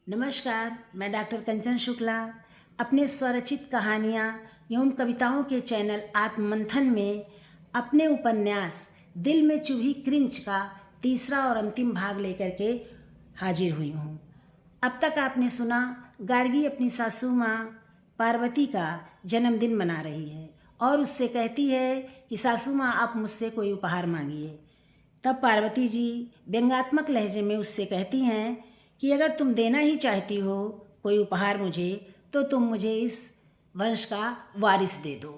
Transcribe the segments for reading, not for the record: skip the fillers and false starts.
नमस्कार, मैं डॉक्टर कंचन शुक्ला अपने स्वरचित कहानियाँ एवं कविताओं के चैनल आत्ममंथन में अपने उपन्यास दिल में चुभी क्रिंच का तीसरा और अंतिम भाग लेकर के हाजिर हुई हूँ। अब तक आपने सुना गार्गी अपनी सासू माँ पार्वती का जन्मदिन मना रही है और उससे कहती है कि सासू माँ आप मुझसे कोई उपहार मांगिए। तब पार्वती जी व्यंग्यात्मक लहजे में उससे कहती हैं कि अगर तुम देना ही चाहती हो कोई उपहार मुझे तो तुम मुझे इस वंश का वारिस दे दो।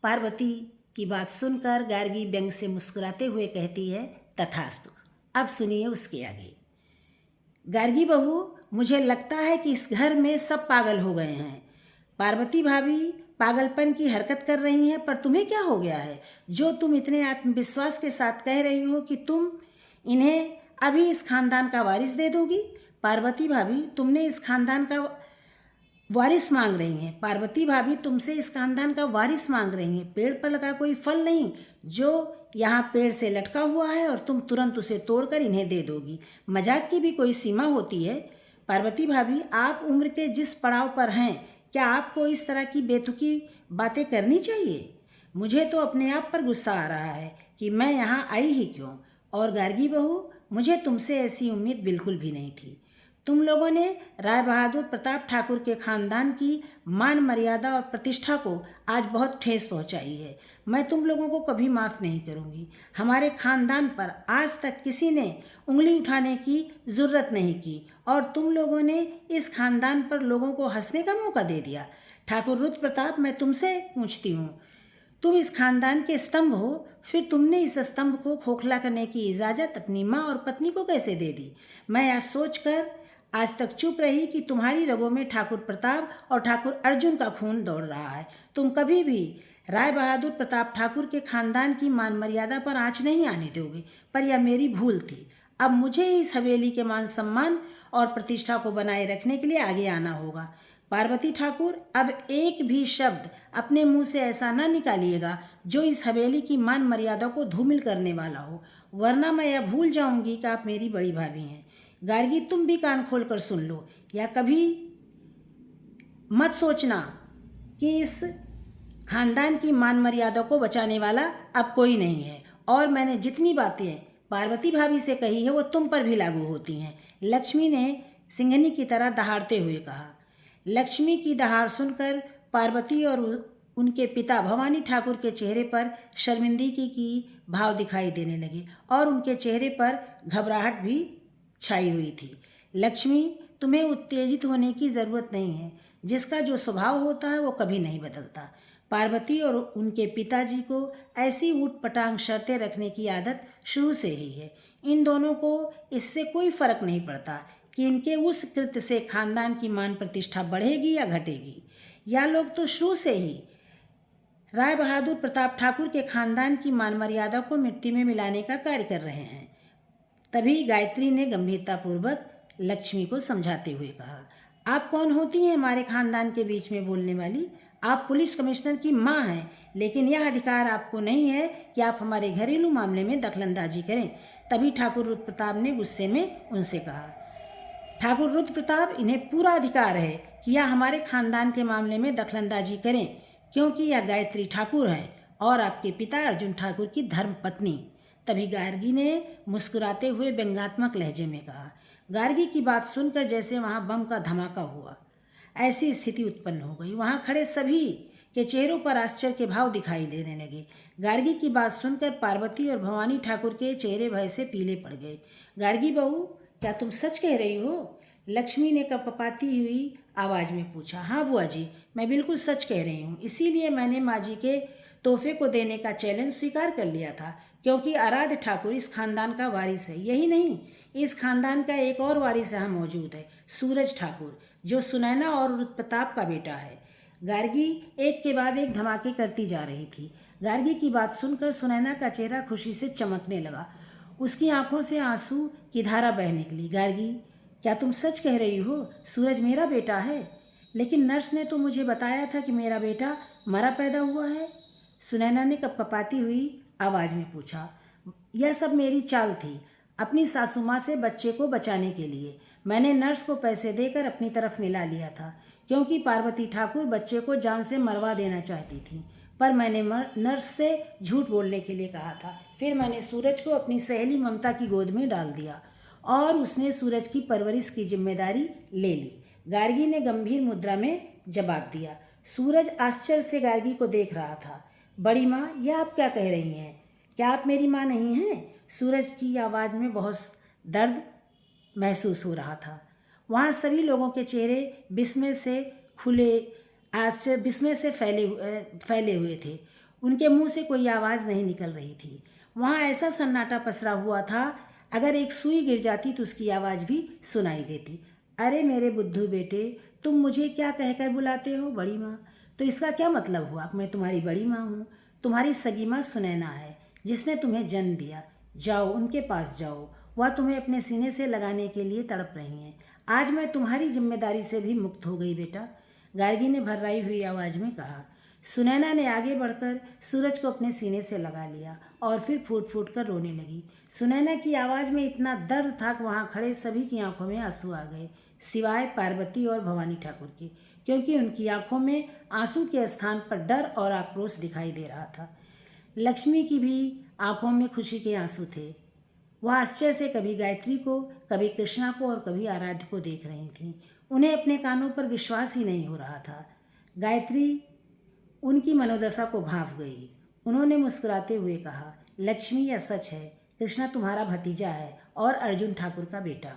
पार्वती की बात सुनकर गार्गी व्यंग से मुस्कुराते हुए कहती है तथास्तु। अब सुनिए उसके आगे। गार्गी बहू, मुझे लगता है कि इस घर में सब पागल हो गए हैं। पार्वती भाभी पागलपन की हरकत कर रही हैं, पर तुम्हें क्या हो गया है जो तुम इतने आत्मविश्वास के साथ कह रही हो कि तुम इन्हें अभी इस खानदान का वारिस दे दोगी? पार्वती भाभी, तुमने इस खानदान का वारिस मांग रही हैं। पार्वती भाभी तुमसे इस खानदान का वारिस मांग रही हैं। पेड़ पर लगा कोई फल नहीं जो यहाँ पेड़ से लटका हुआ है और तुम तुरंत उसे तोड़कर इन्हें दे दोगी। मजाक की भी कोई सीमा होती है। पार्वती भाभी, आप उम्र के जिस पड़ाव पर हैं, क्या आपको इस तरह की बेतुकी बातें करनी चाहिए? मुझे तो अपने आप पर गुस्सा आ रहा है कि मैं यहाँ आई ही क्यों। और गार्गी बहू, मुझे तुमसे ऐसी उम्मीद बिल्कुल भी नहीं थी। तुम लोगों ने राय बहादुर प्रताप ठाकुर के खानदान की मान मर्यादा और प्रतिष्ठा को आज बहुत ठेस पहुंचाई है। मैं तुम लोगों को कभी माफ़ नहीं करूंगी। हमारे खानदान पर आज तक किसी ने उंगली उठाने की ज़रूरत नहीं की और तुम लोगों ने इस खानदान पर लोगों को हंसने का मौका दे दिया। ठाकुर रुद्र प्रताप, मैं तुमसे पूछती हूँ, तुम इस खानदान के स्तंभ हो, फिर तुमने इस स्तंभ को खोखला करने की इजाज़त अपनी माँ और पत्नी को कैसे दे दी? मैं यह सोचकर आज तक चुप रही कि तुम्हारी रगों में ठाकुर प्रताप और ठाकुर अर्जुन का खून दौड़ रहा है। तुम कभी भी राय बहादुर प्रताप ठाकुर के खानदान की मान मर्यादा पर आँच नहीं आने दोगे, पर यह मेरी भूल थी। अब मुझे इस हवेली के मान सम्मान और प्रतिष्ठा को बनाए रखने के लिए आगे आना होगा। पार्वती ठाकुर, अब एक भी शब्द अपने मुंह से ऐसा ना निकालिएगा जो इस हवेली की मान मर्यादा को धूमिल करने वाला हो, वरना मैं यह भूल जाऊंगी कि आप मेरी बड़ी भाभी हैं। गार्गी, तुम भी कान खोल कर सुन लो। या कभी मत सोचना कि इस खानदान की मान मर्यादा को बचाने वाला अब कोई नहीं है। और मैंने जितनी बातें पार्वती भाभी से कही है वो तुम पर भी लागू होती हैं। लक्ष्मी ने सिंघनी की तरह दहाड़ते हुए कहा। लक्ष्मी की दहाड़ सुनकर पार्वती और उनके पिता भवानी ठाकुर के चेहरे पर शर्मिंदगी की भाव दिखाई देने लगे और उनके चेहरे पर घबराहट भी छाई हुई थी। लक्ष्मी, तुम्हें उत्तेजित होने की ज़रूरत नहीं है। जिसका जो स्वभाव होता है वो कभी नहीं बदलता। पार्वती और उनके पिताजी को ऐसी ऊटपटांग शर्तें रखने की आदत शुरू से ही है। इन दोनों को इससे कोई फर्क नहीं पड़ता कि इनके उस कृत्य से खानदान की मान प्रतिष्ठा बढ़ेगी या घटेगी। यह लोग तो शुरू से ही राय बहादुर प्रताप ठाकुर के खानदान की मान मर्यादा को मिट्टी में मिलाने का कार्य कर रहे हैं। तभी गायत्री ने गंभीरतापूर्वक लक्ष्मी को समझाते हुए कहा, आप कौन होती हैं हमारे खानदान के बीच में बोलने वाली? आप पुलिस कमिश्नर की माँ हैं, लेकिन यह अधिकार आपको नहीं है कि आप हमारे घरेलू मामले में दखलंदाजी करें। तभी ठाकुर रुद्र प्रताप ने गुस्से में उनसे कहा, ठाकुर रुद्र प्रताप, इन्हें पूरा अधिकार है कि यह हमारे खानदान के मामले में दखलंदाजी करें, क्योंकि यह गायत्री ठाकुर है और आपके पिता अर्जुन ठाकुर की धर्म पत्नी। तभी गार्गी ने मुस्कुराते हुए व्यंग्यात्मक लहजे में कहा। गार्गी की बात सुनकर जैसे वहाँ बम का धमाका हुआ ऐसी स्थिति उत्पन्न हो गई। वहाँ खड़े सभी के चेहरों पर आश्चर्य के भाव दिखाई देने लगे। गार्गी की बात सुनकर पार्वती और भवानी ठाकुर के चेहरे भय से पीले पड़ गए। गार्गी बहू, क्या तुम सच कह रही हो? लक्ष्मी ने कपकपाती हुई आवाज़ में पूछा। हाँ बुआ जी, मैं बिल्कुल सच कह रही हूँ। इसीलिए मैंने माँ जी के तोहफे को देने का चैलेंज स्वीकार कर लिया था, क्योंकि आराध्य ठाकुर इस खानदान का वारिस है। यही नहीं, इस खानदान का एक और वारिस यहाँ मौजूद है, सूरज ठाकुर, जो सुनैना और रुद्र प्रताप का बेटा है। गार्गी एक के बाद एक धमाके करती जा रही थी। गार्गी की बात सुनकर सुनैना का चेहरा खुशी से चमकने लगा। उसकी आंखों से आंसू की धारा बह निकली। गार्गी, क्या तुम सच कह रही हो? सूरज मेरा बेटा है, लेकिन नर्स ने तो मुझे बताया था कि मेरा बेटा मरा पैदा हुआ है। सुनैना ने कपकपाती हुई आवाज़ में पूछा। यह सब मेरी चाल थी। अपनी सासू माँ से बच्चे को बचाने के लिए। मैंने नर्स को पैसे देकर अपनी तरफ मिला लिया था, क्योंकि पार्वती ठाकुर बच्चे को जान से मरवा देना चाहती थी। पर मैंने नर्स से झूठ बोलने के लिए कहा था। फिर मैंने सूरज को अपनी सहेली ममता की गोद में डाल दिया और उसने सूरज की परवरिश की जिम्मेदारी ले ली। गार्गी ने गंभीर मुद्रा में जवाब दिया। सूरज आश्चर्य से गार्गी को देख रहा था। बड़ी माँ, यह आप क्या कह रही हैं? क्या आप मेरी माँ नहीं हैं? सूरज की आवाज़ में बहुत दर्द महसूस हो रहा था। वहाँ सभी लोगों के चेहरे विस्मय से फैले हुए थे। उनके मुंह से कोई आवाज़ नहीं निकल रही थी। वहाँ ऐसा सन्नाटा पसरा हुआ था, अगर एक सुई गिर जाती तो उसकी आवाज़ भी सुनाई देती। अरे मेरे बुद्धू बेटे, तुम मुझे क्या कहकर बुलाते हो बड़ी माँ? तो इसका क्या मतलब हुआ? मैं तुम्हारी बड़ी माँ हूँ। तुम्हारी सगी माँ सुनैना है, जिसने तुम्हें जन्म दिया। जाओ, उनके पास जाओ, वह तुम्हें अपने सीने से लगाने के लिए तड़प रही हैं। आज मैं तुम्हारी जिम्मेदारी से भी मुक्त हो गई बेटा, गार्गी ने भर्राई हुई आवाज़ में कहा। सुनैना ने आगे बढ़कर सूरज को अपने सीने से लगा लिया और फिर फूट फूट कर रोने लगी। सुनैना की आवाज़ में इतना दर्द था कि वहाँ खड़े सभी की आंखों में आंसू आ गए, सिवाय पार्वती और भवानी ठाकुर के, क्योंकि उनकी आंखों में आंसू के स्थान पर डर और आक्रोश दिखाई दे रहा था। लक्ष्मी की भी आंखों में खुशी के आंसू थे। वह आश्चर्य से कभी गायत्री को, कभी कृष्णा को और कभी आराध्य को देख रही थी। उन्हें अपने कानों पर विश्वास ही नहीं हो रहा था। गायत्री उनकी मनोदशा को भांप गई। उन्होंने मुस्कुराते हुए कहा, लक्ष्मी, यह सच है, कृष्णा तुम्हारा भतीजा है और अर्जुन ठाकुर का बेटा।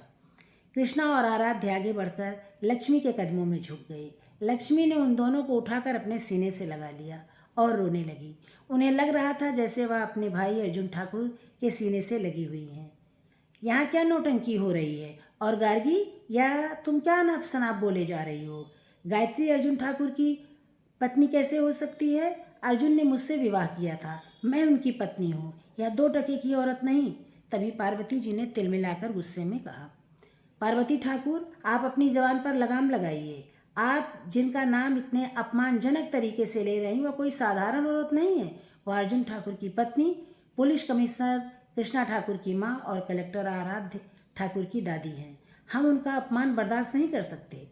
कृष्णा और आराध्य आगे बढ़कर लक्ष्मी के कदमों में झुक गए। लक्ष्मी ने उन दोनों को उठाकर अपने सीने से लगा लिया और रोने लगी। उन्हें लग रहा था जैसे वह अपने भाई अर्जुन ठाकुर के सीने से लगी हुई हैं। यहाँ क्या नौटंकी हो रही है? और गार्गी, या तुम क्या अनाप शनाप बोले जा रही हो? गायत्री अर्जुन ठाकुर की पत्नी कैसे हो सकती है? अर्जुन ने मुझसे विवाह किया था, मैं उनकी पत्नी हूँ, यह 2 टके की औरत नहीं। तभी पार्वती जी ने तिलमिलाकर गुस्से में कहा। पार्वती ठाकुर, आप अपनी जबान पर लगाम लगाइए। आप जिनका नाम इतने अपमानजनक तरीके से ले रही हैं, वह कोई साधारण औरत नहीं है। वह अर्जुन ठाकुर की पत्नी, पुलिस कमिश्नर कृष्णा ठाकुर की माँ और कलेक्टर आराध्य ठाकुर की दादी हैं। हम उनका अपमान बर्दाश्त नहीं कर सकते।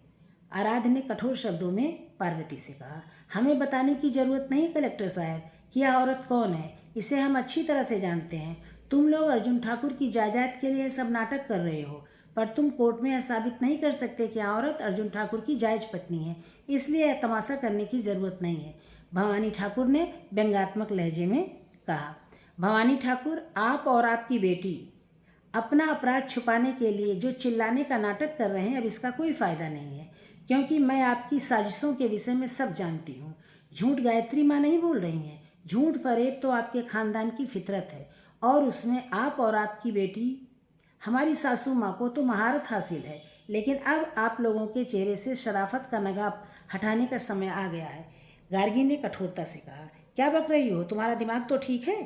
आराध्य ने कठोर शब्दों में पार्वती से कहा। हमें बताने की जरूरत नहीं कलेक्टर साहब कि यह औरत कौन है, इसे हम अच्छी तरह से जानते हैं। तुम लोग अर्जुन ठाकुर की जायदाद के लिए सब नाटक कर रहे हो, पर तुम कोर्ट में यह साबित नहीं कर सकते कि यह औरत अर्जुन ठाकुर की जायज पत्नी है, इसलिए यह तमाशा करने की जरूरत नहीं है, भवानी ठाकुर ने व्यंग्यात्मक लहजे में कहा। भवानी ठाकुर, आप और आपकी बेटी अपना अपराध छुपाने के लिए जो चिल्लाने का नाटक कर रहे हैं, अब इसका कोई फ़ायदा नहीं है, क्योंकि मैं आपकी साजिशों के विषय में सब जानती हूँ। झूठ गायत्री माँ नहीं बोल रही हैं। झूठ फरेब तो आपके खानदान की फितरत है, और उसमें आप और आपकी बेटी, हमारी सासू माँ को तो महारत हासिल है, लेकिन अब आप लोगों के चेहरे से शराफत का नकाब हटाने का समय आ गया है, गार्गी ने कठोरता से कहा। क्या बक रही हो? तुम्हारा दिमाग तो ठीक है?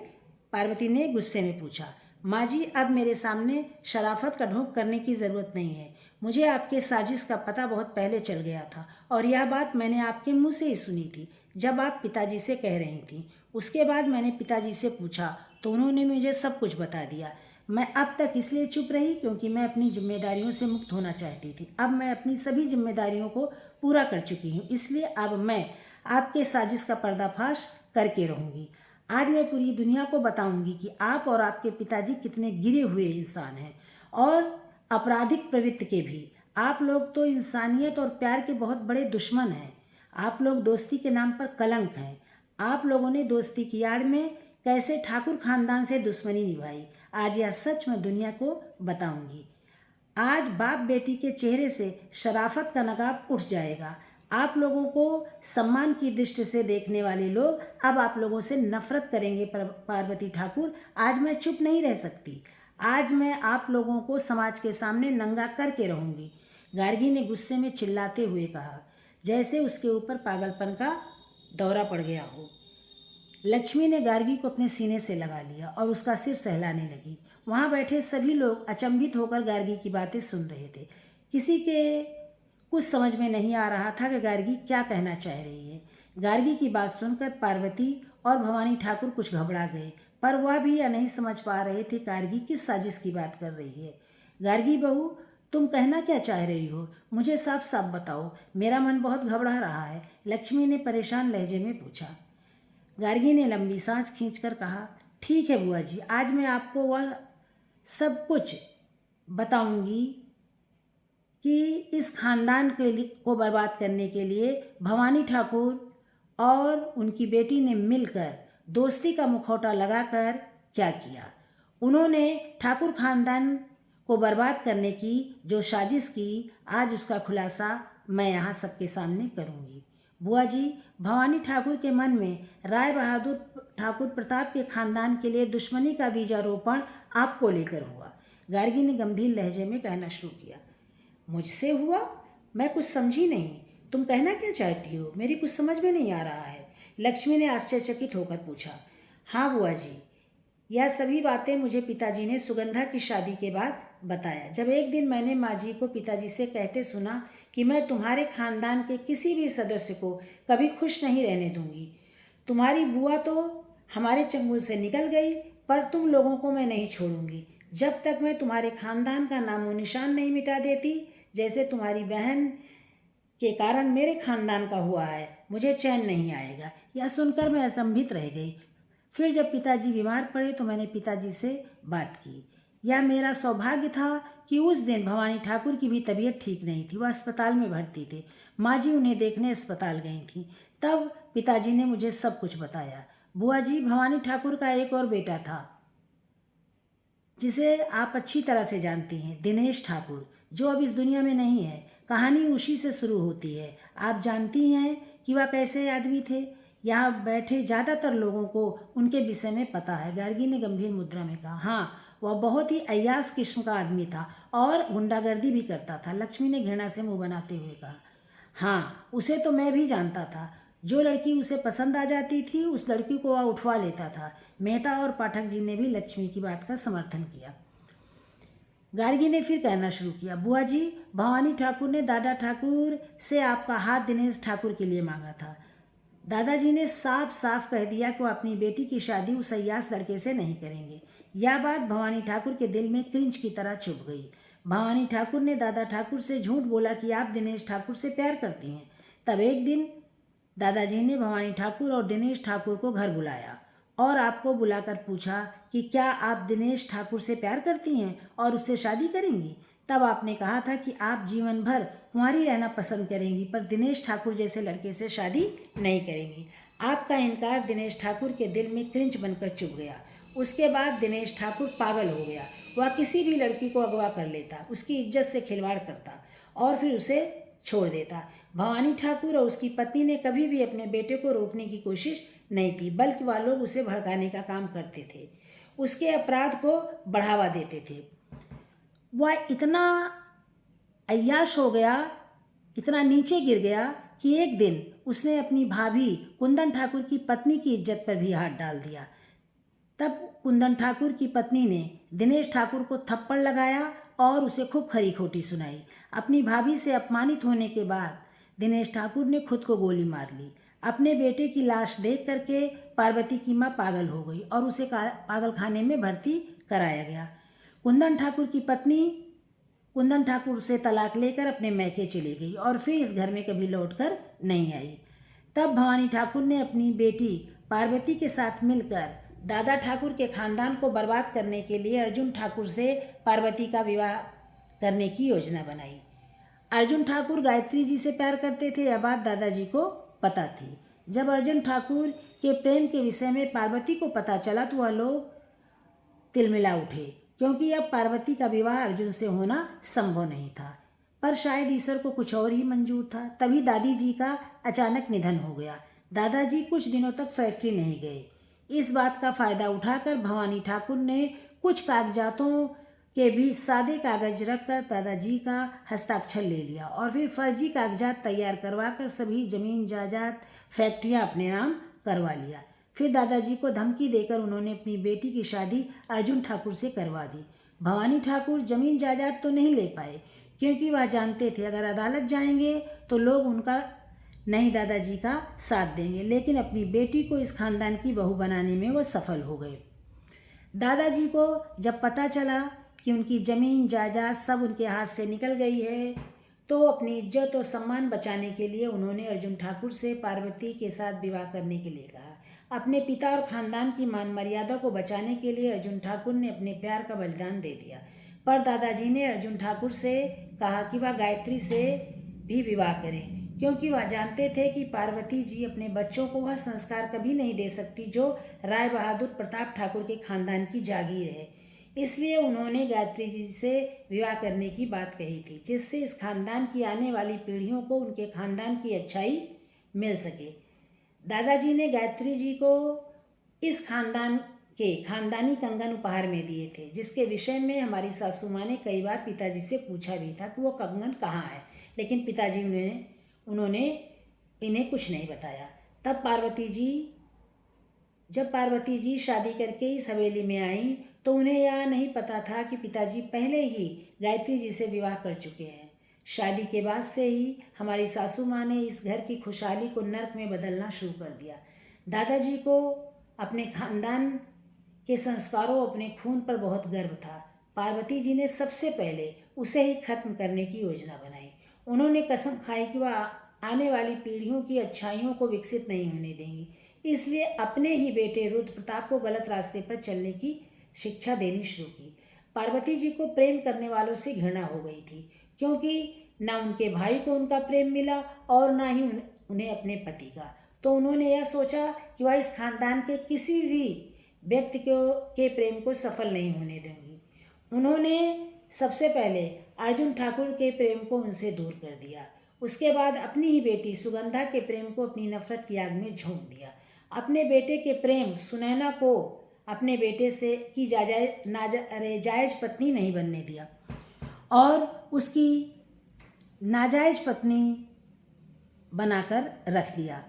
पार्वती ने गुस्से में पूछा। माँ जी, अब मेरे सामने शराफत का ढोंग करने की ज़रूरत नहीं है। मुझे आपके साजिश का पता बहुत पहले चल गया था, और यह बात मैंने आपके मुंह से ही सुनी थी जब आप पिताजी से कह रही थी। उसके बाद मैंने पिताजी से पूछा तो उन्होंने मुझे सब कुछ बता दिया। मैं अब तक इसलिए चुप रही क्योंकि मैं अपनी जिम्मेदारियों से मुक्त होना चाहती थी। अब मैं अपनी सभी जिम्मेदारियों को पूरा कर चुकी हूँ, इसलिए अब मैं आपके साजिश का पर्दाफाश करके रहूँगी। आज मैं पूरी दुनिया को बताऊंगी कि आप और आपके पिताजी कितने गिरे हुए इंसान हैं और आपराधिक प्रवृत्ति के भी। आप लोग तो इंसानियत और प्यार के बहुत बड़े दुश्मन हैं। आप लोग दोस्ती के नाम पर कलंक हैं। आप लोगों ने दोस्ती की आड़ में कैसे ठाकुर खानदान से दुश्मनी निभाई, आज यह सच मैं दुनिया को बताऊंगी। आज बाप बेटी के चेहरे से शराफत का नकाब उठ जाएगा। आप लोगों को सम्मान की दृष्टि से देखने वाले लोग अब आप लोगों से नफरत करेंगे। पार्वती ठाकुर, आज मैं चुप नहीं रह सकती। आज मैं आप लोगों को समाज के सामने नंगा करके रहूंगी, गार्गी ने गुस्से में चिल्लाते हुए कहा, जैसे उसके ऊपर पागलपन का दौरा पड़ गया हो। लक्ष्मी ने गार्गी को अपने सीने से लगा लिया और उसका सिर सहलाने लगी। वहाँ बैठे सभी लोग अचंभित होकर गार्गी की बातें सुन रहे थे। किसी के कुछ समझ में नहीं आ रहा था कि गार्गी क्या कहना चाह रही है। गार्गी की बात सुनकर पार्वती और भवानी ठाकुर कुछ घबरा गए, पर वह भी यह नहीं समझ पा रहे थे गार्गी किस साजिश की बात कर रही है। गार्गी बहू, तुम कहना क्या चाह रही हो? मुझे साफ साफ बताओ, मेरा मन बहुत घबरा रहा है, लक्ष्मी ने परेशान लहजे में पूछा। गार्गी ने लंबी सांस खींचकर कहा, ठीक है बुआ जी, आज मैं आपको वह सब कुछ बताऊंगी कि इस खानदान को बर्बाद करने के लिए भवानी ठाकुर और उनकी बेटी ने मिलकर दोस्ती का मुखौटा लगाकर क्या किया। उन्होंने ठाकुर खानदान को बर्बाद करने की जो साजिश की, आज उसका खुलासा मैं यहाँ सबके सामने करूँगी। बुआ जी, भवानी ठाकुर के मन में राय बहादुर ठाकुर प्रताप के खानदान के लिए दुश्मनी का बीजारोपण आपको लेकर हुआ। गार्गी ने गंभीर लहजे में कहना शुरू किया। मुझसे हुआ? मैं कुछ समझी नहीं। तुम कहना क्या चाहती हो? मेरी कुछ समझ में नहीं आ रहा है, लक्ष्मी ने आश्चर्यचकित होकर पूछा। हाँ बुआ जी, यह सभी बातें मुझे पिताजी ने सुगंधा की शादी के बाद बताया। जब एक दिन मैंने माँ जी को पिताजी से कहते सुना कि मैं तुम्हारे खानदान के किसी भी सदस्य को कभी खुश नहीं रहने दूंगी। तुम्हारी बुआ तो हमारे चंगुल से निकल गई, पर तुम लोगों को मैं नहीं छोड़ूंगी जब तक मैं तुम्हारे खानदान का नामो निशान नहीं मिटा देती। जैसे तुम्हारी बहन के कारण मेरे खानदान का हुआ है, मुझे चैन नहीं आएगा। यह सुनकर मैं अचंभित रह गई। फिर जब पिताजी बीमार पड़े तो मैंने पिताजी से बात की। यह मेरा सौभाग्य था कि उस दिन भवानी ठाकुर की भी तबीयत ठीक नहीं थी, वह अस्पताल में भर्ती थे। माँ जी उन्हें देखने अस्पताल गई थी। तब पिताजी ने मुझे सब कुछ बताया। बुआ जी, भवानी ठाकुर का एक और बेटा था जिसे आप अच्छी तरह से जानती हैं, दिनेश ठाकुर, जो अब इस दुनिया में नहीं है। कहानी उसी से शुरू होती है। आप जानती हैं कि वह कैसे आदमी थे। यहाँ बैठे ज़्यादातर लोगों को उनके विषय में पता है, गार्गी ने गंभीर मुद्रा में कहा। हाँ, वह बहुत ही अय्याश किस्म का आदमी था और गुंडागर्दी भी करता था, लक्ष्मी ने घृणा से मुंह बनाते हुए कहा। हाँ, उसे तो मैं भी जानता था। जो लड़की उसे पसंद आ जाती थी उस लड़की को वह उठवा लेता था। मेहता और पाठक जी ने भी लक्ष्मी की बात का समर्थन किया। गार्गी ने फिर कहना शुरू किया। बुआ जी, भवानी ठाकुर ने दादा ठाकुर से आपका हाथ दिनेश ठाकुर के लिए मांगा था। दादाजी ने साफ साफ कह दिया कि वो अपनी बेटी की शादी उस अय्याश लड़के से नहीं करेंगे। यह बात भवानी ठाकुर के दिल में क्रिंच की तरह चुभ गई। भवानी ठाकुर ने दादा ठाकुर से झूठ बोला कि आप दिनेश ठाकुर से प्यार करती हैं। तब एक दिन दादाजी ने भवानी ठाकुर और दिनेश ठाकुर को घर बुलाया और आपको बुलाकर पूछा कि क्या आप दिनेश ठाकुर से प्यार करती हैं और उससे शादी करेंगी। तब आपने कहा था कि आप जीवन भर कुंवारी रहना पसंद करेंगी, पर दिनेश ठाकुर जैसे लड़के से शादी नहीं करेंगी। आपका इनकार दिनेश ठाकुर के दिल में क्रिंच बनकर चुभ गया। उसके बाद दिनेश ठाकुर पागल हो गया। वह किसी भी लड़की को अगवा कर लेता, उसकी इज्जत से खिलवाड़ करता और फिर उसे छोड़ देता। भवानी ठाकुर और उसकी पत्नी ने कभी भी अपने बेटे को रोकने की कोशिश नहीं की, बल्कि वह लोग उसे भड़काने का काम करते थे, उसके अपराध को बढ़ावा देते थे। वह इतना अय्याश हो गया, इतना नीचे गिर गया कि एक दिन उसने अपनी भाभी कुंदन ठाकुर की पत्नी की इज्जत पर भी हाथ डाल दिया। तब कुंदन ठाकुर की पत्नी ने दिनेश ठाकुर को थप्पड़ लगाया और उसे खूब खरी खोटी सुनाई। अपनी भाभी से अपमानित होने के बाद दिनेश ठाकुर ने खुद को गोली मार ली। अपने बेटे की लाश देख करके पार्वती की माँ पागल हो गई और उसे पागल खाने में भर्ती कराया गया। कुंदन ठाकुर की पत्नी कुंदन ठाकुर से तलाक लेकर अपने मैके चली गई और फिर इस घर में कभी लौटकर नहीं आई। तब भवानी ठाकुर ने अपनी बेटी पार्वती के साथ मिलकर दादा ठाकुर के खानदान को बर्बाद करने के लिए अर्जुन ठाकुर से पार्वती का विवाह करने की योजना बनाई। अर्जुन ठाकुर गायत्री जी से प्यार करते थे, यह बात दादाजी को पता थी। जब अर्जुन ठाकुर के प्रेम के विषय में पार्वती को पता चला तो वह लोग तिलमिला उठे, क्योंकि अब पार्वती का विवाह अर्जुन से होना संभव नहीं था। पर शायद ईश्वर को कुछ और ही मंजूर था। तभी दादी जी का अचानक निधन हो गया। दादाजी कुछ दिनों तक फैक्ट्री नहीं गए। इस बात का फायदा उठाकर भवानी ठाकुर ने कुछ कागजातों के बीच सादे कागज रखकर दादाजी का हस्ताक्षर ले लिया और फिर फर्जी कागजात तैयार करवाकर सभी जमीन जायदाद फैक्ट्रियां अपने नाम करवा लिया। फिर दादाजी को धमकी देकर उन्होंने अपनी बेटी की शादी अर्जुन ठाकुर से करवा दी। भवानी ठाकुर जमीन जायदाद तो नहीं ले पाए, क्योंकि वह जानते थे अगर अदालत जाएंगे तो लोग उनका नहीं दादाजी का साथ देंगे, लेकिन अपनी बेटी को इस खानदान की बहू बनाने में वह सफल हो गए। दादाजी को जब पता चला कि उनकी ज़मीन जायदाद सब उनके हाथ से निकल गई है, तो अपनी इज्जत और सम्मान बचाने के लिए उन्होंने अर्जुन ठाकुर से पार्वती के साथ विवाह करने के लिए कहा। अपने पिता और ख़ानदान की मान मर्यादा को बचाने के लिए अर्जुन ठाकुर ने अपने प्यार का बलिदान दे दिया। पर दादाजी ने अर्जुन ठाकुर से कहा कि वह गायत्री से भी विवाह करें, क्योंकि वह जानते थे कि पार्वती जी अपने बच्चों को वह संस्कार कभी नहीं दे सकती जो राय बहादुर प्रताप ठाकुर के खानदान की जागीर है। इसलिए उन्होंने गायत्री जी से विवाह करने की बात कही थी, जिससे इस खानदान की आने वाली पीढ़ियों को उनके खानदान की अच्छाई मिल सके। दादाजी ने गायत्री जी को इस खानदान के खानदानी कंगन उपहार में दिए थे, जिसके विषय में हमारी सासू माँ ने कई बार पिताजी से पूछा भी था कि वो कंगन कहाँ है, लेकिन पिताजी उन्होंने इन्हें कुछ नहीं बताया। जब पार्वती जी शादी करके इस हवेली में आई तो उन्हें यह नहीं पता था कि पिताजी पहले ही गायत्री जी से विवाह कर चुके हैं। शादी के बाद से ही हमारी सासू माँ ने इस घर की खुशहाली को नर्क में बदलना शुरू कर दिया। दादाजी को अपने खानदान के संस्कारों, अपने खून पर बहुत गर्व था। पार्वती जी ने सबसे पहले उसे ही खत्म करने की योजना बनाई। उन्होंने कसम खाई कि वह आने वाली पीढ़ियों की अच्छाइयों को विकसित नहीं होने देंगी, इसलिए अपने ही बेटे रुद्र प्रताप को गलत रास्ते पर चलने की शिक्षा देनी शुरू की। पार्वती जी को प्रेम करने वालों से घृणा हो गई थी, क्योंकि ना उनके भाई को उनका प्रेम मिला और ना ही उन्हें अपने पति का। तो उन्होंने यह सोचा कि वह इस खानदान के किसी भी व्यक्ति के प्रेम को सफल नहीं होने देंगी। उन्होंने सबसे पहले अर्जुन ठाकुर के प्रेम को उनसे दूर कर दिया। उसके बाद अपनी ही बेटी सुगंधा के प्रेम को अपनी नफरत की आग में झोंक दिया। अपने बेटे के प्रेम सुनैना को अपने बेटे से की जायज पत्नी नहीं बनने दिया और उसकी नाजायज पत्नी बनाकर रख दिया।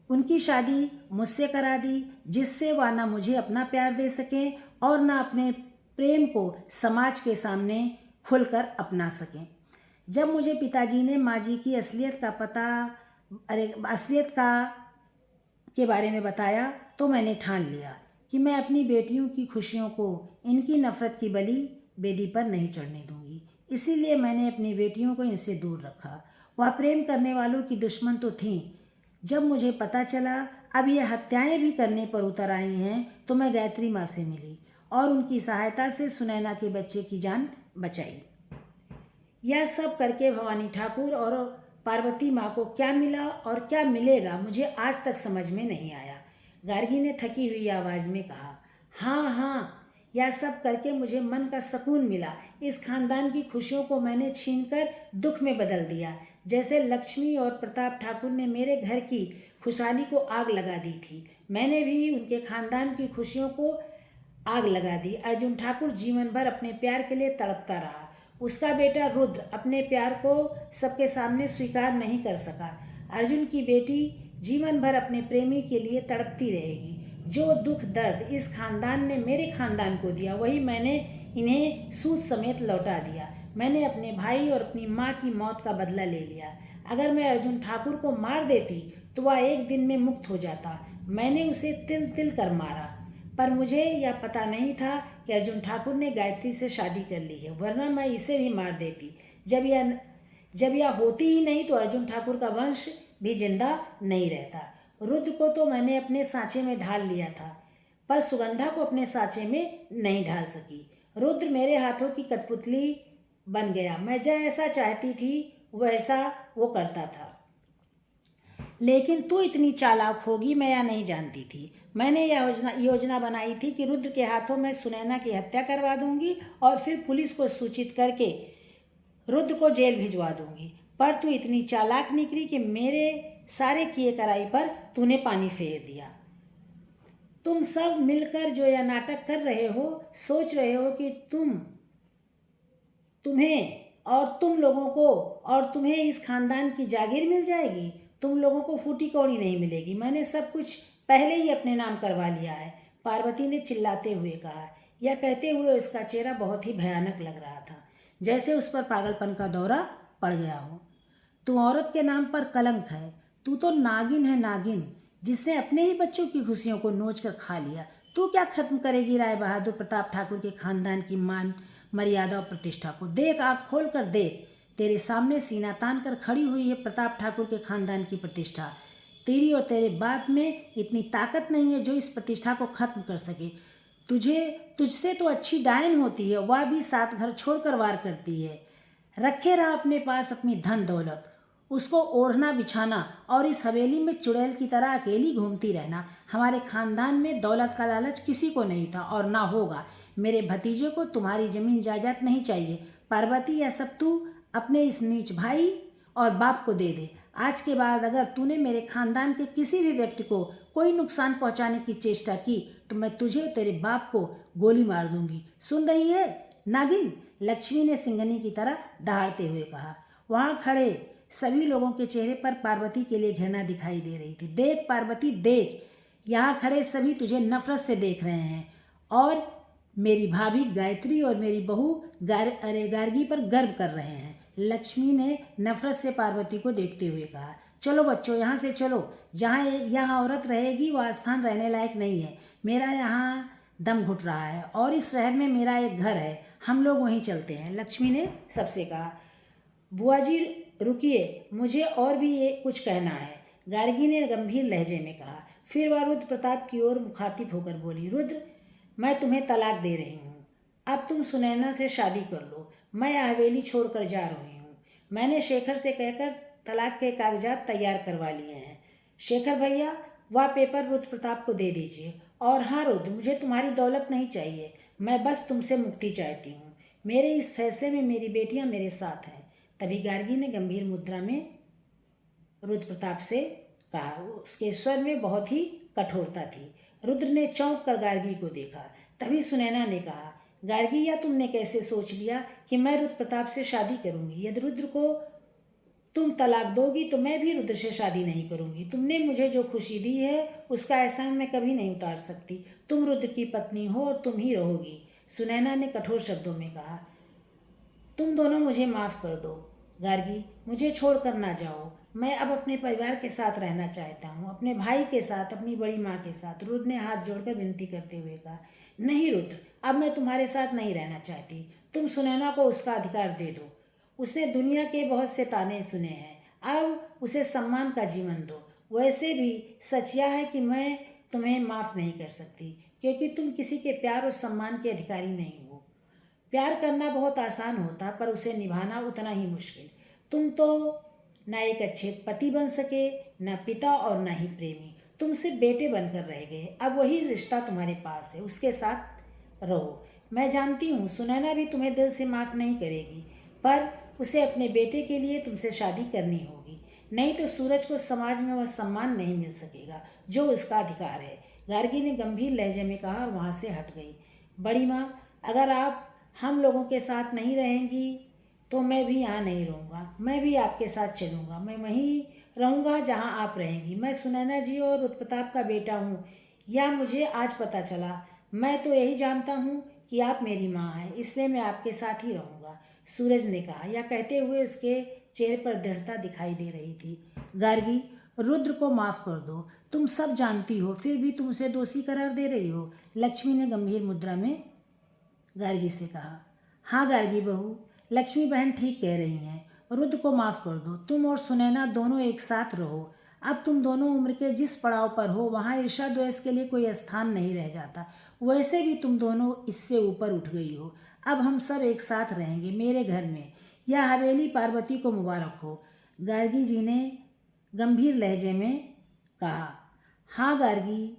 उनकी शादी मुझसे करा दी, जिससे वह ना मुझे अपना प्यार दे सकें और ना अपने प्रेम को समाज के सामने खुलकर अपना सकें। जब मुझे पिताजी ने माँ जी की असलियत के बारे में बताया तो मैंने ठान लिया कि मैं अपनी बेटियों की खुशियों को इनकी नफरत की बलि बेदी पर नहीं चढ़ने दूंगी। इसीलिए मैंने अपनी बेटियों को इनसे दूर रखा। वह प्रेम करने वालों की दुश्मन तो थीं। जब मुझे पता चला अब यह हत्याएं भी करने पर उतर आई हैं, तो मैं गायत्री माँ से मिली और उनकी सहायता से सुनैना के बच्चे की जान बचाई। यह सब करके भवानी ठाकुर और पार्वती माँ को क्या मिला और क्या मिलेगा, मुझे आज तक समझ में नहीं आया। गार्गी ने थकी हुई आवाज़ में कहा, हाँ, यह सब करके मुझे मन का सुकून मिला। इस खानदान की खुशियों को मैंने छीनकर दुख में बदल दिया, जैसे लक्ष्मी और प्रताप ठाकुर ने मेरे घर की खुशहाली को आग लगा दी थी। मैंने भी उनके खानदान की खुशियों को आग लगा दी। अर्जुन ठाकुर जीवन भर अपने प्यार के लिए तड़पता रहा। उसका बेटा रुद्र अपने प्यार को सबके सामने स्वीकार नहीं कर सका। अर्जुन की बेटी जीवन भर अपने प्रेमी के लिए तड़पती रहेगी। जो दुख दर्द इस खानदान ने मेरे खानदान को दिया, वही मैंने इन्हें सूद समेत लौटा दिया। मैंने अपने भाई और अपनी माँ की मौत का बदला ले लिया। अगर मैं अर्जुन ठाकुर को मार देती तो वह एक दिन में मुक्त हो जाता। मैंने उसे तिल तिल कर मारा, पर मुझे यह पता नहीं था कि अर्जुन ठाकुर ने गायत्री से शादी कर ली है, वरना मैं इसे भी मार देती। जब यह होती ही नहीं तो अर्जुन ठाकुर का वंश भी जिंदा नहीं रहता। रुद्र को तो मैंने अपने सांचे में ढाल लिया था, पर सुगंधा को अपने सांचे में नहीं ढाल सकी। रुद्र मेरे हाथों की कठपुतली बन गया। मैं जैसा चाहती थी वैसा वो करता था। लेकिन तू इतनी चालाक होगी मैं यह नहीं जानती थी। मैंने यह योजना बनाई थी कि रुद्र के हाथों में सुनैना की हत्या करवा दूंगी और फिर पुलिस को सूचित करके रुद्र को जेल भिजवा दूंगी। पर तू इतनी चालाक निकली कि मेरे सारे किए कराई पर तूने पानी फेर दिया। तुम सब मिलकर जो यह नाटक कर रहे हो, सोच रहे हो कि तुम्हें इस खानदान की जागीर मिल जाएगी। तुम लोगों को फूटी कौड़ी नहीं मिलेगी। मैंने सब कुछ पहले ही अपने नाम करवा लिया है, पार्वती ने चिल्लाते हुए कहा। यह कहते हुए उसका चेहरा बहुत ही भयानक लग रहा था, जैसे उस पर पागलपन का दौरा पड़ गया हो। तू औरत के नाम पर कलंक है। तू तो नागिन है, नागिन, जिसने अपने ही बच्चों की खुशियों को नोच कर खा लिया। तू क्या खत्म करेगी राय बहादुर प्रताप ठाकुर के खानदान की मान मर्यादा और प्रतिष्ठा को? देख, आँख खोल कर देख, तेरे सामने सीना तान कर खड़ी हुई है प्रताप ठाकुर के खानदान की प्रतिष्ठा। तेरी और तेरे बाप में इतनी ताकत नहीं है जो इस प्रतिष्ठा को खत्म कर सके। तुझसे तो अच्छी डायन होती है, वह भी 7 घर छोड़कर वार करती है। रखे रहा अपने पास अपनी धन दौलत, उसको ओढ़ना बिछाना और इस हवेली में चुड़ैल की तरह अकेली घूमती रहना। हमारे खानदान में दौलत का लालच किसी को नहीं था और ना होगा। मेरे भतीजे को तुम्हारी जमीन जायदाद नहीं चाहिए। पार्वती, यह सब तू अपने इस नीच भाई और बाप को दे दे। आज के बाद अगर तूने मेरे खानदान के किसी भी व्यक्ति को कोई नुकसान पहुंचाने की चेष्टा की तो मैं तुझे और तेरे बाप को गोली मार दूंगी। सुन रही है नागिन? लक्ष्मी ने सिंघनी की तरह दहाड़ते हुए कहा। वहाँ खड़े सभी लोगों के चेहरे पर पार्वती के लिए घृणा दिखाई दे रही थी। देख पार्वती, देख, यहाँ खड़े सभी तुझे नफरत से देख रहे हैं और मेरी भाभी गायत्री और मेरी बहू गार्गी पर गर्व कर रहे हैं। लक्ष्मी ने नफरत से पार्वती को देखते हुए कहा। चलो बच्चों, यहाँ से चलो। जहाँ यहाँ औरत रहेगी वह स्थान रहने लायक नहीं है। मेरा यहाँ दम घुट रहा है और इस शहर में मेरा एक घर है, हम लोग वहीं चलते हैं। लक्ष्मी ने सबसे कहा। बुआ जी रुकिए, मुझे और भी ये कुछ कहना है, गार्गी ने गंभीर लहजे में कहा। फिर वह रुद्र प्रताप की ओर मुखातिब होकर बोली। रुद्र, मैं तुम्हें तलाक दे रही हूँ। अब तुम सुनैना से शादी कर लो। मैं यह हवेली छोड़कर जा रही हूँ। मैंने शेखर से कहकर तलाक के कागजात तैयार करवा लिए हैं। शेखर भैया, वह पेपर रुद्र प्रताप को दे दीजिए। और हाँ रुद्र, मुझे तुम्हारी दौलत नहीं चाहिए, मैं बस तुमसे मुक्ति चाहती हूँ। मेरे इस फैसले में मेरी बेटियाँ मेरे साथ हैं। तभी गार्गी ने गंभीर मुद्रा में रुद्र प्रताप से कहा। उसके स्वर में बहुत ही कठोरता थी। रुद्र ने चौंक कर गार्गी को देखा। तभी सुनैना ने कहा। गार्गी, या तुमने कैसे सोच लिया कि मैं रुद्र प्रताप से शादी करूंगी? यदि रुद्र को तुम तलाक दोगी तो मैं भी रुद्र से शादी नहीं करूंगी। तुमने मुझे जो खुशी दी है उसका एहसान मैं कभी नहीं उतार सकती। तुम रुद्र की पत्नी हो और तुम ही रहोगी। सुनैना ने कठोर शब्दों में कहा। तुम दोनों मुझे माफ़ कर दो। गार्गी, मुझे छोड़कर ना जाओ। मैं अब अपने परिवार के साथ रहना चाहता हूँ, अपने भाई के साथ, अपनी बड़ी माँ के साथ। रुद्र ने हाथ जोड़कर विनती करते हुए कहा। नहीं रुद्र, अब मैं तुम्हारे साथ नहीं रहना चाहती। तुम सुनैना को उसका अधिकार दे दो। उसने दुनिया के बहुत से ताने सुने हैं, अब उसे सम्मान का जीवन दो। वैसे भी सच यह है कि मैं तुम्हें माफ़ नहीं कर सकती, क्योंकि तुम किसी के प्यार और सम्मान के अधिकारी नहीं हो। प्यार करना बहुत आसान होता, पर उसे निभाना उतना ही मुश्किल। तुम तो ना एक अच्छे पति बन सके, ना पिता और ना ही प्रेमी। तुम सिर्फ बेटे बनकर रह गए। अब वही रिश्ता तुम्हारे पास है, उसके साथ रहो। मैं जानती हूँ सुनैना भी तुम्हें दिल से माफ़ नहीं करेगी, पर उसे अपने बेटे के लिए तुमसे शादी करनी होगी, नहीं तो सूरज को समाज में वह सम्मान नहीं मिल सकेगा जो उसका अधिकार है। गार्गी ने गंभीर लहजे में कहा और वहाँ से हट गई। बड़ी माँ, अगर आप हम लोगों के साथ नहीं रहेंगी तो मैं भी यहाँ नहीं रहूँगा। मैं भी आपके साथ चलूँगा। मैं वहीं रहूँगा जहाँ आप रहेंगी। मैं सुनैना जी और रुद्र प्रताप का बेटा हूँ, यह मुझे आज पता चला। मैं तो यही जानता हूँ कि आप मेरी माँ हैं, इसलिए मैं आपके साथ ही रहूँगा, सूरज ने कहा। यह कहते हुए उसके चेहरे पर दृढ़ता दिखाई दे रही थी। गार्गी, रुद्र को माफ़ कर दो। तुम सब जानती हो, फिर भी तुम उसे दोषी करार दे रही हो। लक्ष्मी ने गंभीर मुद्रा में गार्गी से कहा। हाँ गार्गी बहू, लक्ष्मी बहन ठीक कह रही हैं। रुद्र को माफ़ कर दो। तुम और सुनैना दोनों एक साथ रहो। अब तुम दोनों उम्र के जिस पड़ाव पर हो वहाँ ईर्ष्या द्वेष के लिए कोई स्थान नहीं रह जाता। वैसे भी तुम दोनों इससे ऊपर उठ गई हो। अब हम सब एक साथ रहेंगे मेरे घर में। यह हवेली पार्वती को मुबारक हो। गार्गी जी ने गंभीर लहजे में कहा। हाँ गार्गी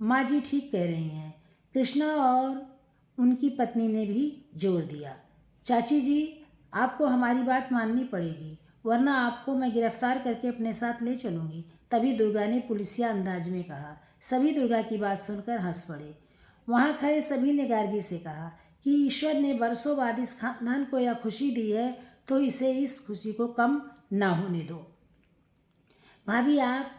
माँ जी ठीक कह रही हैं। कृष्णा और उनकी पत्नी ने भी जोर दिया। चाची जी, आपको हमारी बात माननी पड़ेगी, वरना आपको मैं गिरफ्तार करके अपने साथ ले चलूँगी। तभी दुर्गा ने पुलिसिया अंदाज में कहा। सभी दुर्गा की बात सुनकर हंस पड़े। वहाँ खड़े सभी ने गार्गी से कहा कि ईश्वर ने बरसों बाद इस खानदान को यह खुशी दी है तो इसे इस खुशी को कम ना होने दो। भाभी, आप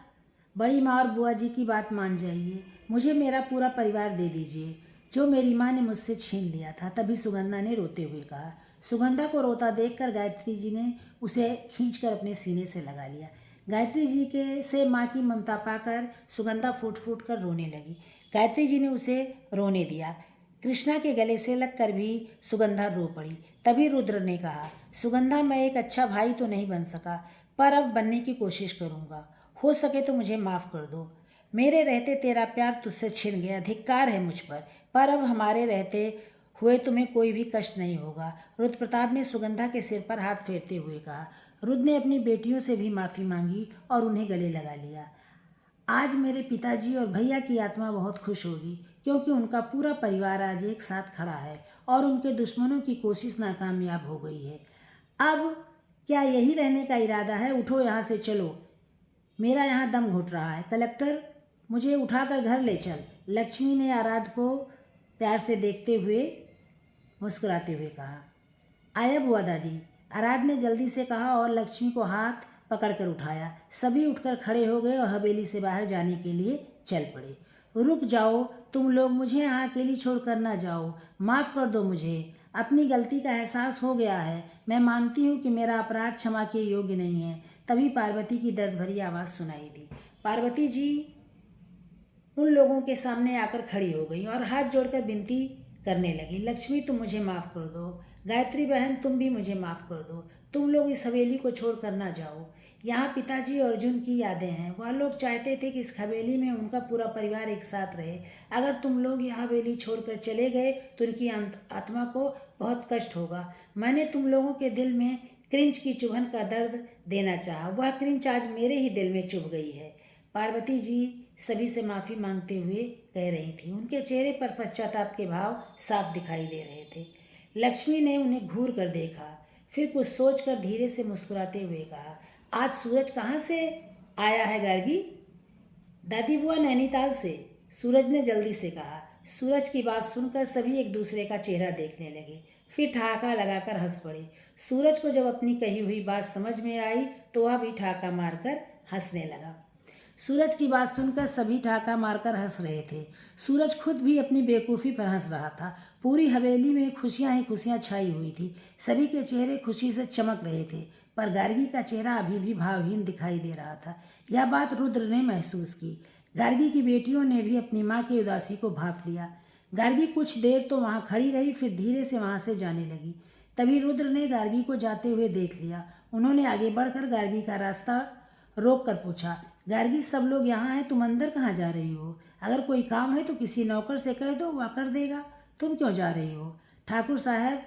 बड़ी माँ और बुआ जी की बात मान जाइए। मुझे मेरा पूरा परिवार दे दीजिए जो मेरी माँ ने मुझसे छीन लिया था। तभी सुगंधा ने रोते हुए कहा। सुगंधा को रोता देखकर गायत्री जी ने उसे खींचकर अपने सीने से लगा लिया। गायत्री जी के से माँ की ममता पाकर सुगंधा फूट फूट कर रोने लगी। गायत्री जी ने उसे रोने दिया। कृष्णा के गले से लगकर भी सुगंधा रो पड़ी। तभी रुद्र ने कहा, सुगंधा, मैं एक अच्छा भाई तो नहीं बन सका, पर अब बनने की कोशिश करूँगा। हो सके तो मुझे माफ़ कर दो। मेरे रहते तेरा प्यार तुझसे छिन गया, धिक्कार है मुझ पर अब हमारे रहते हुए तुम्हें कोई भी कष्ट नहीं होगा। रुद्र प्रताप ने सुगंधा के सिर पर हाथ फेरते हुए कहा। रुद्र ने अपनी बेटियों से भी माफ़ी मांगी और उन्हें गले लगा लिया। आज मेरे पिताजी और भैया की आत्मा बहुत खुश होगी, क्योंकि उनका पूरा परिवार आज एक साथ खड़ा है और उनके दुश्मनों की कोशिश नाकामयाब हो गई है। अब क्या यही रहने का इरादा है? उठो, यहाँ से चलो, मेरा यहाँ दम घुट रहा है। कलेक्टर, मुझे उठाकर घर ले चल। लक्ष्मी ने आराध को प्यार से देखते हुए मुस्कुराते हुए कहा। आया बुआ दादी, आराध ने जल्दी से कहा और लक्ष्मी को हाथ पकड़कर उठाया। सभी उठकर खड़े हो गए और हवेली से बाहर जाने के लिए चल पड़े। रुक जाओ तुम लोग, मुझे यहाँ अकेली छोड़कर ना जाओ। माफ़ कर दो मुझे, अपनी गलती का एहसास हो गया है। मैं मानती हूँ कि मेरा अपराध क्षमा के योग्य नहीं है। तभी पार्वती की दर्द भरी आवाज़ सुनाई दी। पार्वती जी उन लोगों के सामने आकर खड़ी हो गई और हाथ जोड़कर विनती करने लगी। लक्ष्मी, तुम मुझे माफ़ कर दो। गायत्री बहन, तुम भी मुझे माफ़ कर दो। तुम लोग इस हवेली को छोड़ कर ना जाओ। यहाँ पिताजी और अर्जुन की यादें हैं। वह लोग चाहते थे कि इस हवेली में उनका पूरा परिवार एक साथ रहे। अगर तुम लोग यह हवेली छोड़कर चले गए तो उनकी आत्मा को बहुत कष्ट होगा। मैंने तुम लोगों के दिल में क्रिंच की चुभन का दर्द देना चाहा। वह क्रिंच आज मेरे ही दिल में चुभ गई है। पार्वती जी सभी से माफ़ी मांगते हुए कह रही थी। उनके चेहरे पर पश्चाताप के भाव साफ दिखाई दे रहे थे। लक्ष्मी ने उन्हें घूर कर देखा, फिर कुछ सोचकर धीरे से मुस्कुराते हुए कहा, आज सूरज कहाँ से आया है गार्गी? दादी बुआ, नैनीताल से, सूरज ने जल्दी से कहा। सूरज की बात सुनकर सभी एक दूसरे का चेहरा देखने लगे, फिर ठहाका लगाकर हंस पड़े। सूरज को जब अपनी कही हुई बात समझ में आई तो वह भी ठहाका मारकर हंसने लगा। सूरज की बात सुनकर सभी ठहाका मारकर हंस रहे थे। सूरज खुद भी अपनी बेवकूफ़ी पर हंस रहा था। पूरी हवेली में खुशियां ही खुशियां छाई हुई थी। सभी के चेहरे खुशी से चमक रहे थे, पर गार्गी का चेहरा अभी भी भावहीन दिखाई दे रहा था। यह बात रुद्र ने महसूस की। गार्गी की बेटियों ने भी अपनी माँ की उदासी को भांप लिया। गार्गी कुछ देर तो वहाँ खड़ी रही, फिर धीरे से वहाँ से जाने लगी। तभी रुद्र ने गार्गी को जाते हुए देख लिया। उन्होंने आगे बढ़कर गार्गी का रास्ता रोक कर पूछा, गार्गी, सब लोग यहाँ हैं, तुम अंदर कहाँ जा रही हो? अगर कोई काम है तो किसी नौकर से कह दो, वह कर देगा। तुम क्यों जा रही हो? ठाकुर साहब,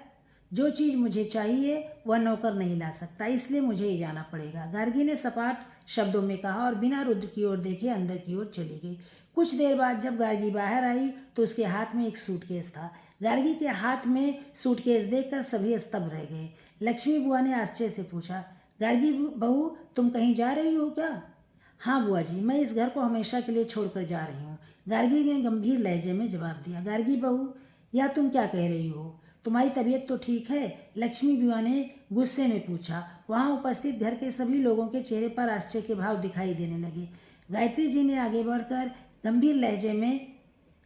जो चीज़ मुझे चाहिए वह नौकर नहीं ला सकता, इसलिए मुझे ही जाना पड़ेगा, गार्गी ने सपाट शब्दों में कहा और बिना रुद्र की ओर देखे अंदर की ओर चली गई। कुछ देर बाद जब गार्गी बाहर आई तो उसके हाथ में एक सूटकेस था। गार्गी के हाथ में सूटकेस देखकर सभी स्तब्ध रह गए। लक्ष्मी बुआ ने आश्चर्य से पूछा, गार्गी बहू, तुम कहीं जा रही हो क्या? हाँ बुआ जी, मैं इस घर को हमेशा के लिए छोड़कर जा रही हूँ, गार्गी ने गंभीर लहजे में जवाब दिया। गार्गी बहू, या तुम क्या कह रही हो? तुम्हारी तबीयत तो ठीक है? लक्ष्मी बुआ ने गुस्से में पूछा। वहाँ उपस्थित घर के सभी लोगों के चेहरे पर आश्चर्य के भाव दिखाई देने लगे। गायत्री जी ने आगे बढ़कर गंभीर लहजे में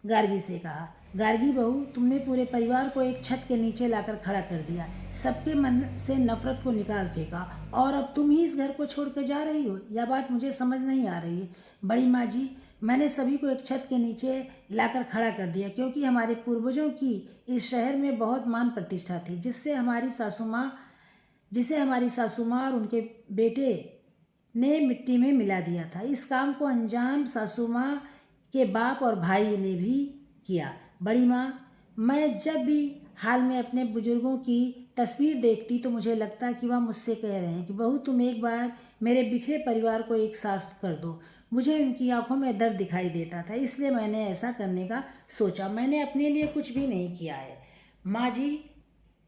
गार्गी से कहा, गार्गी बहू, तुमने पूरे परिवार को एक छत के नीचे लाकर खड़ा कर दिया, सबके मन से नफरत को निकाल फेंका, और अब तुम ही इस घर को छोड़कर जा रही हो? यह बात मुझे समझ नहीं आ रही है। बड़ी माँ जी, मैंने सभी को एक छत के नीचे लाकर खड़ा कर दिया क्योंकि हमारे पूर्वजों की इस शहर में बहुत मान प्रतिष्ठा थी, जिसे हमारी सासू माँ और उनके बेटे ने मिट्टी में मिला दिया था। इस काम को अंजाम सासू माँ के बाप और भाई ने भी किया। बड़ी माँ, मैं जब भी हाल में अपने बुजुर्गों की तस्वीर देखती तो मुझे लगता कि वह मुझसे कह रहे हैं कि बहू, तुम एक बार मेरे बिखरे परिवार को एक साथ कर दो। मुझे उनकी आंखों में दर्द दिखाई देता था, इसलिए मैंने ऐसा करने का सोचा। मैंने अपने लिए कुछ भी नहीं किया है। माँ जी,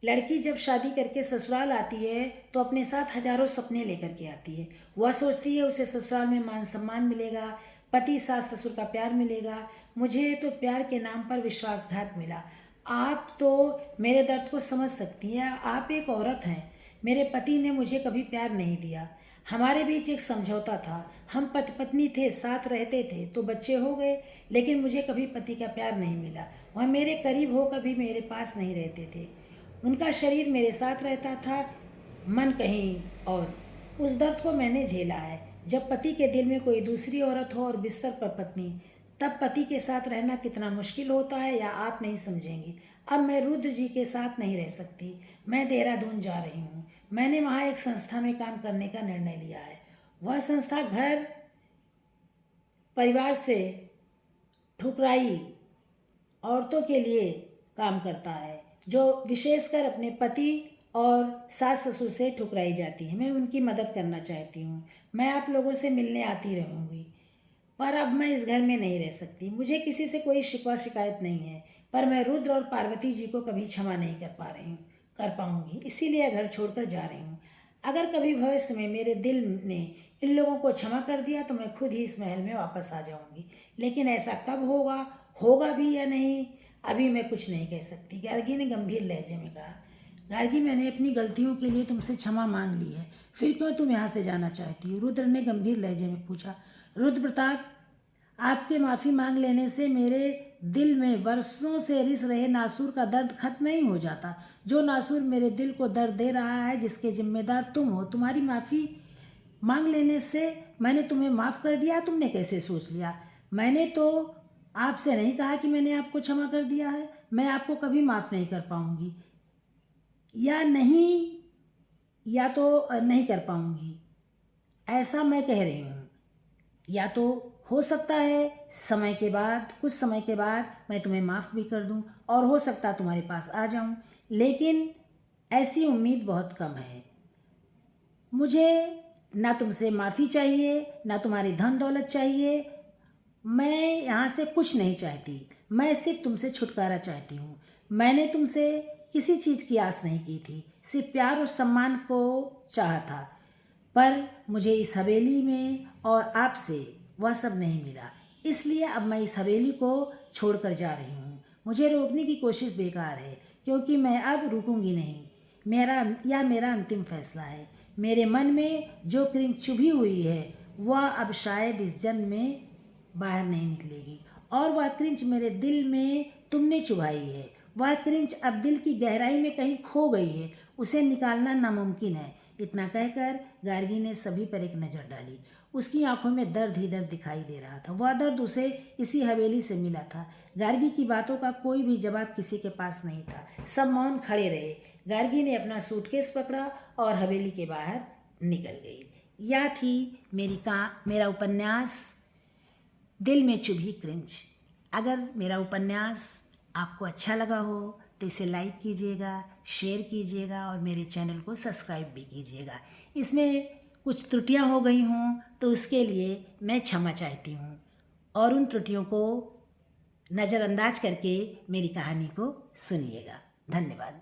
लड़की जब शादी करके ससुराल आती है तो अपने साथ हजारों सपने लेकर के आती है। वह सोचती है उसे ससुराल में मान सम्मान मिलेगा, पति सास ससुर का प्यार मिलेगा। मुझे तो प्यार के नाम पर विश्वासघात मिला। आप तो मेरे दर्द को समझ सकती हैं। आप एक औरत हैं। मेरे पति ने मुझे कभी प्यार नहीं दिया। हमारे बीच एक समझौता था, हम पति पत्नी थे, साथ रहते थे, तो बच्चे हो गए, लेकिन मुझे कभी पति का प्यार नहीं मिला। वह मेरे करीब हो कभी मेरे पास नहीं रहते थे। उनका शरीर मेरे साथ रहता था, मन कहीं और। उस दर्द को मैंने झेला है। जब पति के दिल में कोई दूसरी औरत हो और बिस्तर पर पत्नी, तब पति के साथ रहना कितना मुश्किल होता है या आप नहीं समझेंगी। अब मैं रुद्र जी के साथ नहीं रह सकती। मैं देहरादून जा रही हूँ। मैंने वहाँ एक संस्था में काम करने का निर्णय लिया है। वह संस्था घर परिवार से ठुकराई औरतों के लिए काम करता है, जो विशेषकर अपने पति और सास ससुर से ठुकराई जाती है। मैं उनकी मदद करना चाहती हूँ। मैं आप लोगों से मिलने आती रहूँगी, पर अब मैं इस घर में नहीं रह सकती। मुझे किसी से कोई शिकवा शिकायत नहीं है, पर मैं रुद्र और पार्वती जी को कभी क्षमा नहीं कर पाऊँगी, इसीलिए घर छोड़कर जा रही हूँ। अगर कभी भविष्य में मेरे दिल ने इन लोगों को क्षमा कर दिया तो मैं खुद ही इस महल में वापस आ जाऊँगी, लेकिन ऐसा कब होगा भी या नहीं, अभी मैं कुछ नहीं कह सकती। गार्गी ने गंभीर लहजे में कहा। गार्गी, मैंने अपनी गलतियों के लिए तुमसे क्षमा मांग ली है, फिर क्यों तुम यहाँ से जाना चाहती हो? रुद्र ने गंभीर लहजे में पूछा। रुद्र प्रताप, आपके माफ़ी मांग लेने से मेरे दिल में वर्षों से रिस रहे नासूर का दर्द खत्म नहीं हो जाता। जो नासूर मेरे दिल को दर्द दे रहा है, जिसके जिम्मेदार तुम हो, तुम्हारी माफ़ी मांग लेने से मैंने तुम्हें माफ़ कर दिया। तुमने कैसे सोच लिया? मैंने तो आपसे नहीं कहा कि मैंने आपको क्षमा कर दिया है। मैं आपको कभी माफ़ नहीं कर पाऊँगी, या तो नहीं कर पाऊँगी, ऐसा मैं कह रही हूँ। या तो हो सकता है कुछ समय के बाद मैं तुम्हें माफ़ भी कर दूँ, और हो सकता है तुम्हारे पास आ जाऊँ, लेकिन ऐसी उम्मीद बहुत कम है। मुझे ना तुमसे माफ़ी चाहिए, ना तुम्हारी धन दौलत चाहिए। मैं यहाँ से कुछ नहीं चाहती, मैं सिर्फ तुमसे छुटकारा चाहती हूँ। मैंने तुमसे किसी चीज़ की आस नहीं की थी, सिर्फ प्यार और सम्मान को चाहा था, पर मुझे इस हवेली में और आपसे वह सब नहीं मिला। इसलिए अब मैं इस हवेली को छोड़कर जा रही हूँ। मुझे रोकने की कोशिश बेकार है, क्योंकि मैं अब रुकूंगी नहीं। मेरा अंतिम फैसला है। मेरे मन में जो क्रीम चुभी हुई है, वह अब शायद इस जन्म में बाहर नहीं निकलेगी, और वह क्रिंच मेरे दिल में तुमने चुभाई है। वह क्रिंच अब दिल की गहराई में कहीं खो गई है, उसे निकालना नामुमकिन है। इतना कहकर गार्गी ने सभी पर एक नज़र डाली। उसकी आंखों में दर्द ही दर्द दिखाई दे रहा था। वह दर्द उसे इसी हवेली से मिला था। गार्गी की बातों का कोई भी जवाब किसी के पास नहीं था। सब मौन खड़े रहे। गार्गी ने अपना सूटकेस पकड़ा और हवेली के बाहर निकल गई। यह थी मेरा उपन्यास दिल में चुभी क्रिंच। अगर मेरा उपन्यास आपको अच्छा लगा हो तो इसे लाइक कीजिएगा, शेयर कीजिएगा और मेरे चैनल को सब्सक्राइब भी कीजिएगा। इसमें कुछ त्रुटियां हो गई हों तो उसके लिए मैं क्षमा चाहती हूँ, और उन त्रुटियों को नज़रअंदाज करके मेरी कहानी को सुनिएगा। धन्यवाद।